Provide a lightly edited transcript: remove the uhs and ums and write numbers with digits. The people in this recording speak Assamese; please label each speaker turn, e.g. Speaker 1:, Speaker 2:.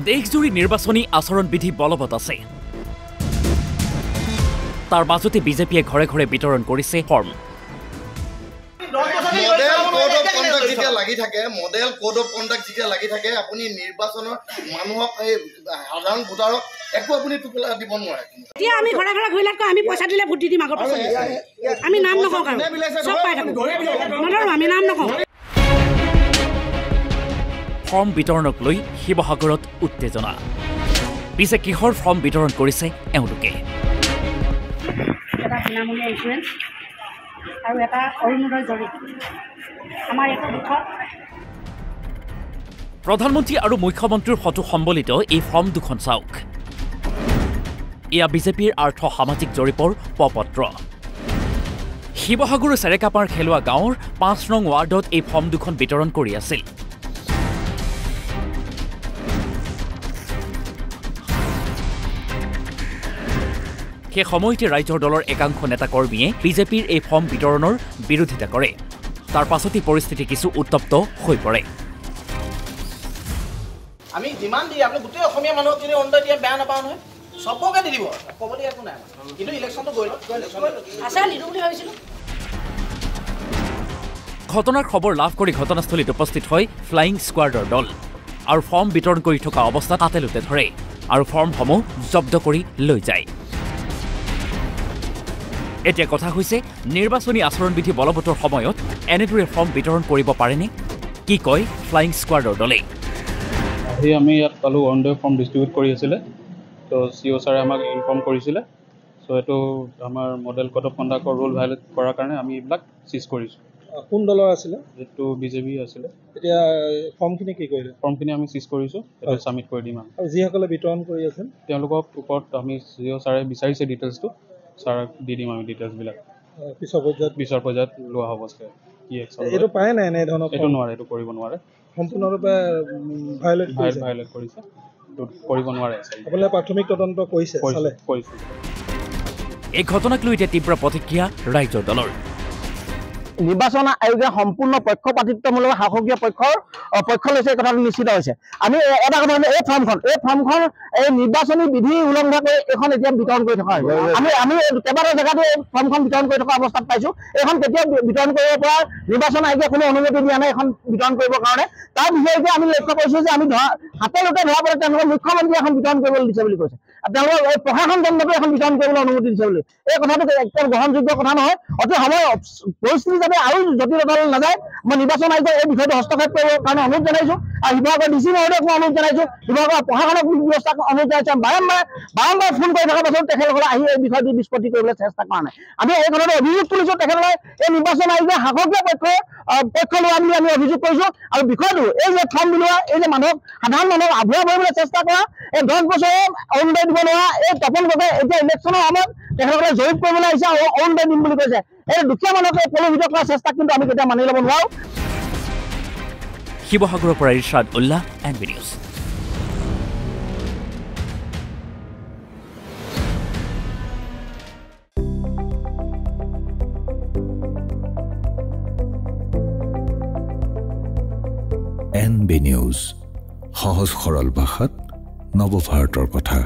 Speaker 1: দেশজুৰি নিৰ্বাচনী আচৰণ বিধি বলবৎ আছে। তাৰ মাজতে বিজেপিয়ে ঘৰে ঘৰে বিতৰণ কৰিছে form.
Speaker 2: Model code of conduct যেতিয়া লাগি থাকে, মডেল কোড অফ কণ্ডাক্ট যেতিয়া লাগি থাকে, আপুনি নিৰ্বাচনৰ মানুহক এই সাধাৰণ ভোটাৰক একো আপুনি টোপোলা দিব নোৱাৰে।
Speaker 3: এতিয়া আমি ঘৰে ঘৰে ঘূৰিলাতকৈ আমি পইচা দিলে ভোট দি দিম। আগৰ পাছত আমি নাম নকওঁ, চব পাই থাকোঁ, নধৰোঁ, আমি নাম নকওঁ।
Speaker 1: ফৰ্ম বিতৰণক লৈ শিৱসাগৰত উত্তেজনা। পিছে কিহৰ ফৰ্ম বিতৰণ কৰিছে এওঁলোকে?
Speaker 3: এটা বিনামূলীয়া ইঞ্চুৰেঞ্চ আৰু এটা অৰুণোদয় জৰীপ। আমাৰ এইটো দুখত
Speaker 1: প্ৰধানমন্ত্ৰী আৰু মুখ্যমন্ত্ৰীৰ ফটো সম্বলিত এই ফৰ্ম দুখন চাওক। এয়া বিজেপিৰ আৰ্থ সামাজিক জৰীপৰ পপত্ৰ। শিৱসাগৰৰ চেৰেকাপাৰ খেলুৱা গাঁৱৰ ৫ নং ৱাৰ্ডত এই ফৰ্ম দুখন বিতৰণ কৰি আছিল। সেই সময়তে ৰাইজৰ দলৰ একাংশ নেতাকৰ্মীয়ে বিজেপিৰ এই ফৰ্ম বিতৰণৰ বিৰোধিতা কৰে। তাৰ পাছতেই পৰিস্থিতি কিছু উত্তপ্ত হৈ পৰে।
Speaker 4: আমি যিমান দি আপুনি গোটেই অসমীয়া মানুহক যদি অৰুণোদয় দিয়ে বেয়া নাপাওঁ নহয়, চবকে দি দিব, ক'বলৈ একো নাই। কিন্তু ইলেকশ্যনটো গৈ লওক,
Speaker 3: আছে নিদিওঁ বুলি ভাবিছিলোঁ।
Speaker 1: ঘটনাৰ খবৰ লাভ কৰি ঘটনাস্থলীত উপস্থিত হয় ফ্লাইং স্কোৱাডৰ দল আৰু ফৰ্ম বিতৰণ কৰি থকা অৱস্থাত তাতে লুটে ধৰে আৰু ফৰ্মসমূহ জব্দ কৰি লৈ যায়। এতিয়া কথা হৈছে, নিৰ্বাচনী আচৰণবিধি বলবৎৰ সময়ত এনেদৰে ফৰ্ম বিতৰণ কৰিব পাৰেনে? কি কয় ফ্লাইং স্কোৱাডৰ দলে?
Speaker 5: আহি আমি ইয়াত পালোঁ অৰুণোদয় ফৰ্ম ডিষ্ট্ৰিবিউট কৰি আছিলে। তো CO ছাৰে আমাক ইনফৰ্ম কৰিছিলে। চ' এইটো আমাৰ model code of conductor rule violate কৰাৰ কাৰণে আমি এইবিলাক চিজ কৰিছোঁ।
Speaker 6: কোন দলৰ আছিলে?
Speaker 5: যিটো বিজেপি আছিলে।
Speaker 6: এতিয়া ফৰ্মখিনি কি কৰিলে?
Speaker 5: ফৰ্মখিনি আমি চিজ কৰিছোঁ, এতিয়া ছাবমিট কৰি দিম।
Speaker 6: আৰু যিসকলে বিতৰণ কৰি আছে
Speaker 5: তেওঁলোকৰ ওপৰত আমি CO ছাৰে বিচাৰিছে ডিটেইলছটো, ছাৰক দি দিম আমি ডিটেইলছবিলাক। পিছৰ পৰ্যায়ত লোৱা হ'ব চাগে কি একশ্যন।
Speaker 6: এইটো পায় নাই এনে ধৰণৰ?
Speaker 5: এইটো নোৱাৰে, এইটো কৰিব নোৱাৰে,
Speaker 6: সম্পূৰ্ণৰূপে ভাইলেট
Speaker 5: কৰিছে, কৰিব নোৱাৰে।
Speaker 6: আপোনালোকে প্ৰাথমিক তদন্ত কৰিছে?
Speaker 5: কৰিছোঁ।
Speaker 1: এই ঘটনাক লৈ এতিয়া তীব্ৰ প্ৰতিক্ৰিয়া ৰাইজৰ দলৰ।
Speaker 4: নিৰ্বাচন আয়োগে সম্পূৰ্ণ পক্ষপাতিত্বমূলক শাসকীয় পক্ষ লৈছে, এই কথাটো নিশ্চিত হৈছে। আমি এটা কথা এই ফৰ্মখন এই নিৰ্বাচনী বিধি উলংঘা কৰি এইখন এতিয়া বিতৰণ কৰি থকা হৈছে। আমি কেইবাটাও জেগাতো এই ফৰ্মখন বিতৰণ কৰি থকা অৱস্থাত পাইছোঁ। এইখন কেতিয়াও বিতৰণ কৰিব পৰা নিৰ্বাচন আয়োগে কোনো অনুমতি দিয়া নাই এইখন বিতৰণ কৰিবৰ কাৰণে। তাৰ বিষয়ে আমি লক্ষ্য কৰিছোঁ যে আমি হাতে লোকে ধৰা পৰে তেওঁলোকৰ মুখ্যমন্ত্ৰীয়ে এখন বিতৰণ কৰিবলৈ দিছে বুলি কৈছে। তেওঁলোকৰ এই প্ৰশাসন কেন্দ্ৰটো এখন বিতৰণ কৰিবলৈ অনুমতি দিছে বুলি। এই কথাটো একদম গ্ৰহণযোগ্য কথা নহয়। অতি সময় পৰিস্থিতি যাতে আৰু জটিলতালৈ নাযায়, মই নিৰ্বাচন আয়োগক এই বিষয়টো হস্তক্ষেপ কৰিবৰ কাৰণে অনুৰোধ জনাইছোঁ। আৰু শিৱসাগৰ DC মহোদয়কো অনুৰোধ জনাইছোঁ, শিৱসাগৰ প্ৰশাসনক ব্যৱস্থাক অনুৰোধ জনাইছোঁ। বাৰম্বাৰ ফোন কৰি থকাৰ পাছত তেখেতসকলে আহি এই বিষয়টো নিষ্পত্তি কৰিবলৈ চেষ্টা কৰা নাই। আমি এই কথাটো অভিযোগ তুলিছোঁ। তেখেতসকলে এই নিৰ্বাচন আয়োগে শাসকীয় পক্ষ লোৱা বুলি আমি অভিযোগ কৰিছোঁ। আৰু বিষয়টো এই যে ফৰ্ম বিলোৱা, এই যে সাধাৰণ মানুহক আভুৱা কৰিবলৈ চেষ্টা কৰা, এই 10 বছৰে অৰুণোদয় দিব নোৱাৰা এই তপন গগৈ এতিয়া ইলেকশ্যনৰ সময়ত তেখেতসকলে জৰীপ কৰিবলৈ আহিছে আৰু অৰুণোদয় দিম বুলি কৈছে। এই দুখীয়া মানুহক প্ৰলোভিত কৰাৰ চেষ্টা কিন্তু আমি কেতিয়াও মানি ল'ব নোৱাৰোঁ।
Speaker 1: শিৱসাগৰৰ পৰা ইৰশ্বাদ উল্লাহ, NB নিউজ।
Speaker 7: NB নিউজ, সহজ সৰল ভাষাত নৱভাৰতৰ কথা।